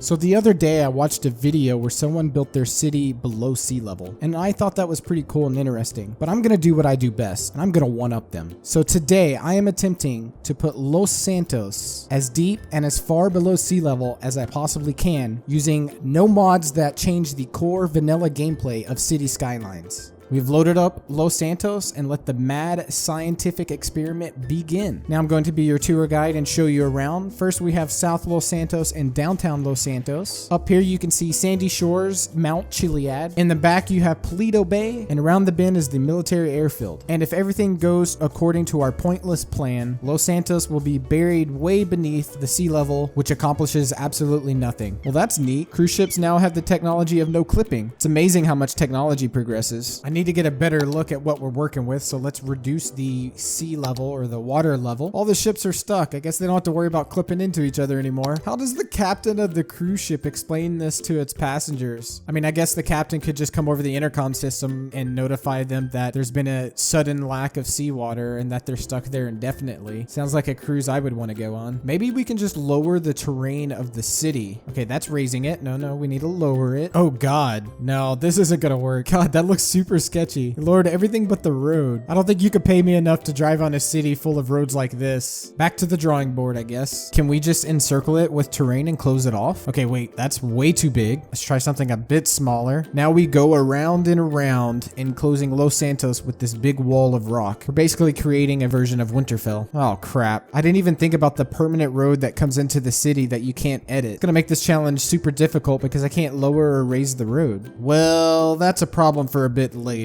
So the other day I watched a video where someone built their city below sea level, and I thought that was pretty cool and interesting, but I'm gonna do what I do best, and I'm gonna one-up them. So today I am attempting to put Los Santos as deep and as far below sea level as I possibly can using no mods that change the core vanilla gameplay of Cities Skylines. We've loaded up Los Santos and let the mad scientific experiment begin. Now I'm going to be your tour guide and show you around. First we have South Los Santos and downtown Los Santos. Up here you can see Sandy Shores, Mount Chiliad. In the back you have Paleto Bay, and around the bend is the military airfield. And if everything goes according to our pointless plan, Los Santos will be buried way beneath the sea level, which accomplishes absolutely nothing. Well, that's neat. Cruise ships now have the technology of no clipping. It's amazing how much technology progresses. I need to get a better look at what we're working with, so let's reduce the sea level or the water level. All the ships are stuck. I guess they don't have to worry about clipping into each other anymore. How does the captain of the cruise ship explain this to its passengers? I mean, I guess the captain could just come over the intercom system and notify them that there's been a sudden lack of seawater and that they're stuck there indefinitely. Sounds like a cruise I would want to go on. Maybe we can just lower the terrain of the city. Okay, that's raising it. No, we need to lower it. Oh God, no, this isn't gonna work. God, that looks super sketchy. Lord, everything but the road. I don't think you could pay me enough to drive on a city full of roads like this. Back to the drawing board, I guess. Can we just encircle it with terrain and close it off? Okay, wait, that's way too big. Let's try something a bit smaller. Now we go around and around, enclosing Los Santos with this big wall of rock. We're basically creating a version of Winterfell. Oh crap. I didn't even think about the permanent road that comes into the city that you can't edit. It's gonna make this challenge super difficult because I can't lower or raise the road. Well, that's a problem for a bit later.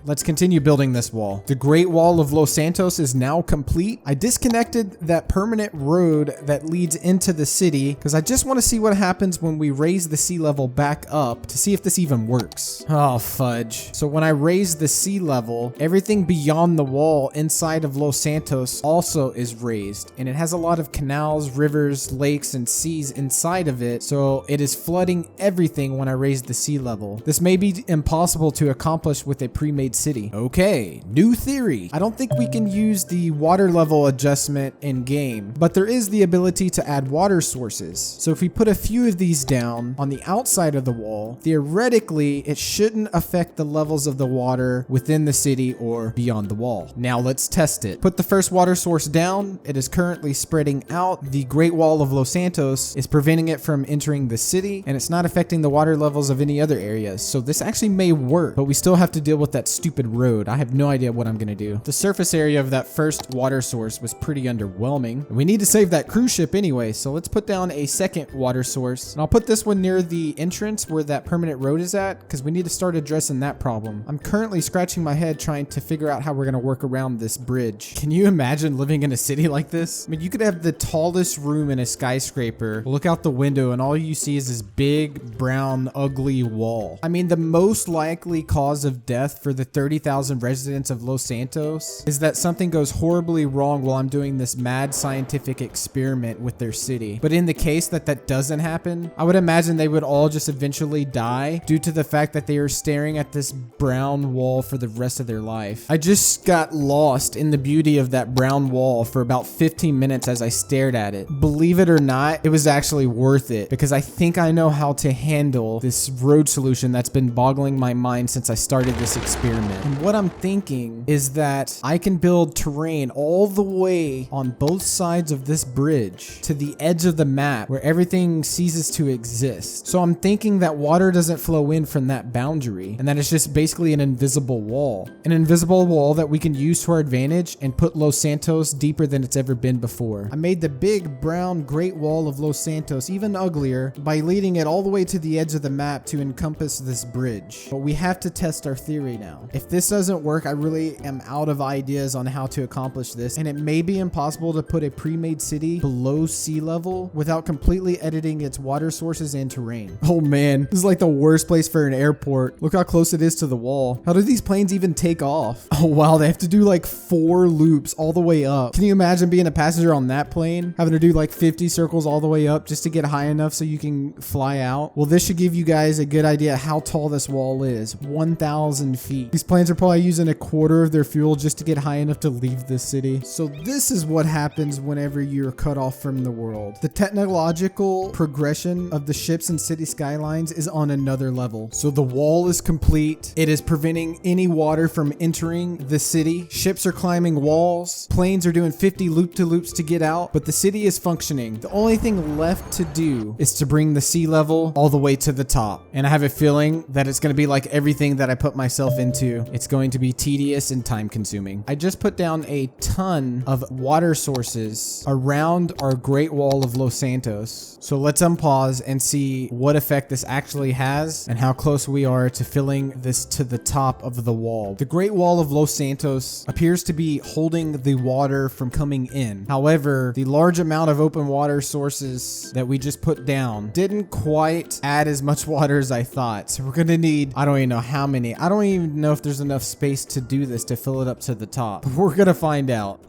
Let's continue building this wall. The Great Wall of Los Santos is now complete. I disconnected that permanent road that leads into the city because I just want to see what happens when we raise the sea level back up to see if this even works. Oh, fudge. So when I raise the sea level, everything beyond the wall inside of Los Santos also is raised, and it has a lot of canals, rivers, lakes, and seas inside of it, so it is flooding everything when I raise the sea level. This may be impossible to accomplish with a pre-made city. Okay, new theory. I don't think we can use the water level adjustment in game, but there is the ability to add water sources. So if we put a few of these down on the outside of the wall, theoretically it shouldn't affect the levels of the water within the city or beyond the wall. Now let's test it. Put the first water source down. It is currently spreading out. The Great Wall of Los Santos is preventing it from entering the city, and it's not affecting the water levels of any other areas. So this actually may work, but we still have to deal with that stupid road. I have no idea what I'm gonna do. The surface area of that first water source was pretty underwhelming. We need to save that cruise ship anyway, so let's put down a second water source. And I'll put this one near the entrance where that permanent road is at, because we need to start addressing that problem. I'm currently scratching my head trying to figure out how we're gonna work around this bridge. Can you imagine living in a city like this? I mean, you could have the tallest room in a skyscraper, look out the window, and all you see is this big, brown, ugly wall. I mean, the most likely cause of death for the 30,000 residents of Los Santos is that something goes horribly wrong while I'm doing this mad scientific experiment with their city. But in the case that that doesn't happen, I would imagine they would all just eventually die due to the fact that they are staring at this brown wall for the rest of their life. I just got lost in the beauty of that brown wall for about 15 minutes as I stared at it. Believe it or not, it was actually worth it because I think I know how to handle this road solution that's been boggling my mind since I started this experiment. And what I'm thinking is that I can build terrain all the way on both sides of this bridge to the edge of the map where everything ceases to exist. So I'm thinking that water doesn't flow in from that boundary and that it's just basically an invisible wall. An invisible wall that we can use to our advantage and put Los Santos deeper than it's ever been before. I made the big brown Great Wall of Los Santos even uglier by leading it all the way to the edge of the map to encompass this bridge. But we have to test our theory now. If this doesn't work, I really am out of ideas on how to accomplish this, and it may be impossible to put a pre-made city below sea level without completely editing its water sources and terrain. Oh man, this is like the worst place for an airport. Look how close it is to the wall. How do these planes even take off? Oh wow, they have to do like 4 loops all the way up. Can you imagine being a passenger on that plane, having to do like 50 circles all the way up just to get high enough so you can fly out? Well, this should give you guys a good idea how tall this wall is. 1,000 1,000 feet. These planes are probably using a quarter of their fuel just to get high enough to leave the city. So this is what happens whenever you're cut off from the world. The technological progression of the ships in City Skylines is on another level. So the wall is complete. It is preventing any water from entering the city. Ships are climbing walls. Planes are doing 50 loop-to-loops to get out, but the city is functioning. The only thing left to do is to bring the sea level all the way to the top. And I have a feeling that it's going to be like everything that I put myself into. It's going to be tedious and time consuming. I just put down a ton of water sources around our Great Wall of Los Santos. So let's unpause and see what effect this actually has and how close we are to filling this to the top of the wall. The Great Wall of Los Santos appears to be holding the water from coming in. However, the large amount of open water sources that we just put down didn't quite add as much water as I thought. So we're gonna need, I don't even know how many. I don't even know if there's enough space to do this to fill it up to the top. But we're gonna find out.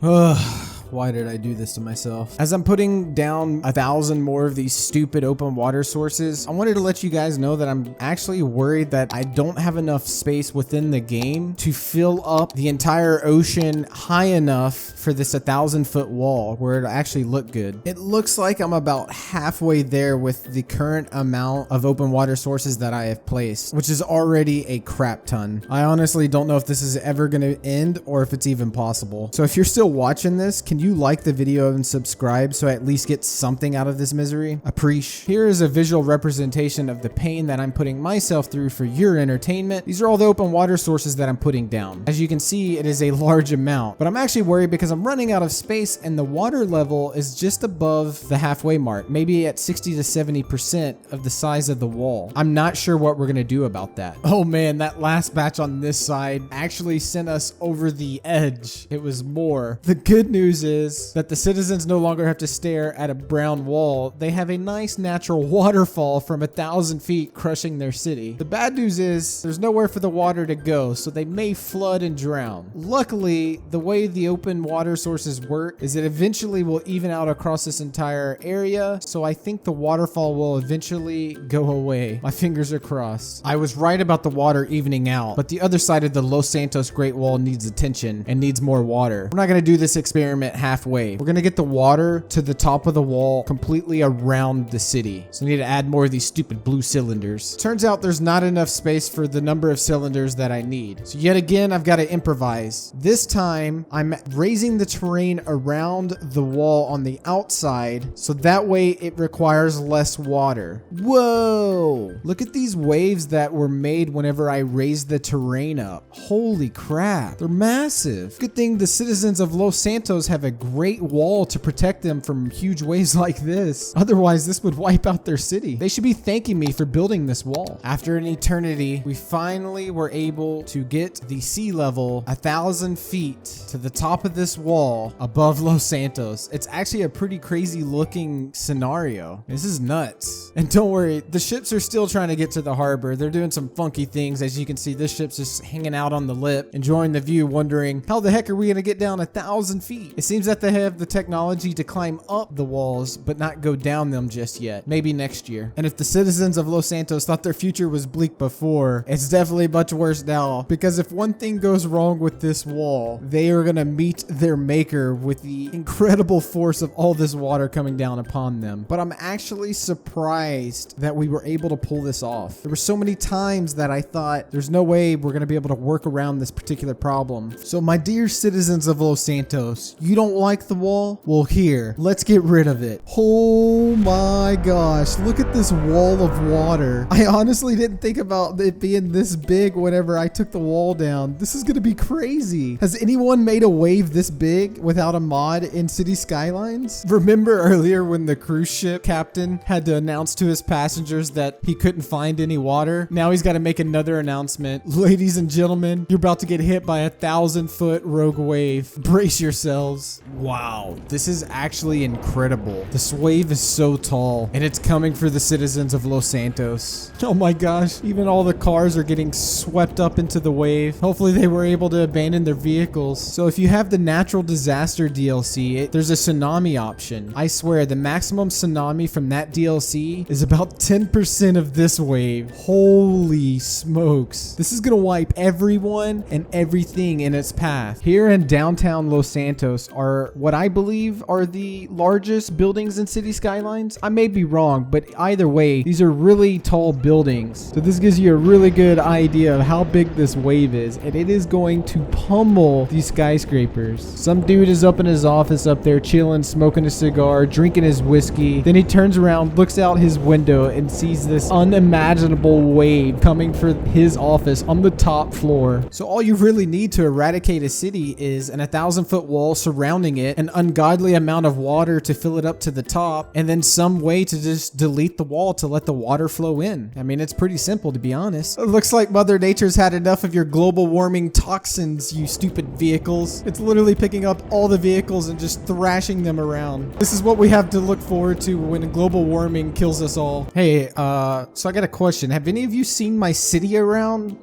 Why did I do this to myself? As I'm putting down 1,000 more of these stupid open water sources, I wanted to let you guys know that I'm actually worried that I don't have enough space within the game to fill up the entire ocean high enough for this 1,000-foot wall where it'll actually look good. It looks like I'm about halfway there with the current amount of open water sources that I have placed, which is already a crap ton. I honestly don't know if this is ever going to end or if it's even possible. So if you're still watching this, can you like the video and subscribe so I at least get something out of this misery? Appreciate. Here is a visual representation of the pain that I'm putting myself through for your entertainment. These are all the open water sources that I'm putting down. As you can see, it is a large amount, but I'm actually worried because I'm running out of space and the water level is just above the halfway mark, maybe at 60 to 70% of the size of the wall. I'm not sure what we're gonna do about that. Oh man, that last batch on this side actually sent us over the edge. It was more. The good news is that the citizens no longer have to stare at a brown wall. They have a nice natural waterfall from 1,000 feet crushing their city. The bad news is there's nowhere for the water to go, so they may flood and drown. Luckily, the way the open water sources work is it eventually will even out across this entire area, so I think the waterfall will eventually go away. My fingers are crossed. I was right about the water evening out, but the other side of the Los Santos Great Wall needs attention and needs more water. We're not going to do this experiment halfway. We're going to get the water to the top of the wall completely around the city. So we need to add more of these stupid blue cylinders. Turns out there's not enough space for the number of cylinders that I need. So yet again, I've got to improvise. This time, I'm raising the terrain around the wall on the outside, so that way it requires less water. Whoa! Look at these waves that were made whenever I raised the terrain up. Holy crap, they're massive. Good thing the citizens of Los Santos have a great wall to protect them from huge waves like this. Otherwise, this would wipe out their city. They should be thanking me for building this wall. After an eternity, we finally were able to get the sea level 1,000 feet to the top of this wall above Los Santos. It's actually a pretty crazy looking scenario. This is nuts. And don't worry, the ships are still trying to get to the harbor. They're doing some funky things. As you can see, this ship's just hanging out on the lip, enjoying the view, wondering how the heck are we going to get down 1,000 feet? It seems that they have the technology to climb up the walls, but not go down them just yet. Maybe next year. And if the citizens of Los Santos thought their future was bleak before, it's definitely much worse now. Because if one thing goes wrong with this wall, they are going to meet their maker with the incredible force of all this water coming down upon them. But I'm actually surprised that we were able to pull this off. There were so many times that I thought there's no way we're going to be able to work around this particular problem. So my dear citizens of Los Santos, you don't like the wall? Well, here, let's get rid of it. Oh my gosh, look at this wall of water. I honestly didn't think about it being this big whenever I took the wall down. This is going to be crazy. Has anyone made a wave this big without a mod in Cities Skylines? Remember earlier when the cruise ship captain had to announce to his passengers that he couldn't find any water? Now he's got to make another announcement. Ladies and gentlemen, you're about to get hit by 1,000-foot rogue wave. Brace yourselves. this. Wow, this is actually incredible. This wave is so tall, and it's coming for the citizens of Los Santos. Oh my gosh, even all the cars are getting swept up into the wave. Hopefully they were able to abandon their vehicles. So if you have the natural disaster DLC, there's a tsunami option. I swear, the maximum tsunami from that DLC is about 10% of this wave. Holy smokes. This is gonna wipe everyone and everything in its path. Here in downtown Los Santos are what I believe are the largest buildings in Cities Skylines. I may be wrong, but either way, these are really tall buildings. So this gives you a really good idea of how big this wave is, and it is going to pummel these skyscrapers. Some dude is up in his office up there chilling, smoking a cigar, drinking his whiskey. Then he turns around, looks out his window, and sees this unimaginable wave coming for his office on the top floor. So all you really need to eradicate a city is an 1,000-foot wall surrounding it, an ungodly amount of water to fill it up to the top, and then some way to just delete the wall to let the water flow in. I mean, it's pretty simple, to be honest. It looks like Mother Nature's had enough of your global warming toxins, you stupid vehicles. It's literally picking up all the vehicles and just thrashing them around. This is what we have to look forward to when global warming kills us all. Hey, so I got a question. Have any of you seen my city around?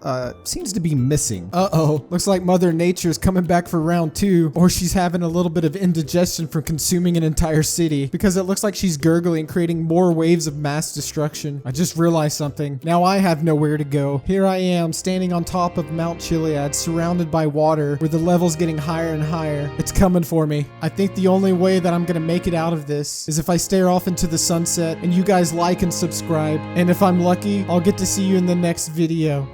Seems to be missing. Uh-oh. Looks like Mother Nature's coming back for round 2, or she's having a little bit of indigestion from consuming an entire city, because it looks like she's gurgling, creating more waves of mass destruction. I just realized something. Now I have nowhere to go. Here I am, standing on top of Mount Chiliad, surrounded by water, where the level's getting higher and higher. It's coming for me. I think the only way that I'm gonna make it out of this is if I stare off into the sunset and you guys like and subscribe. And if I'm lucky, I'll get to see you in the next video.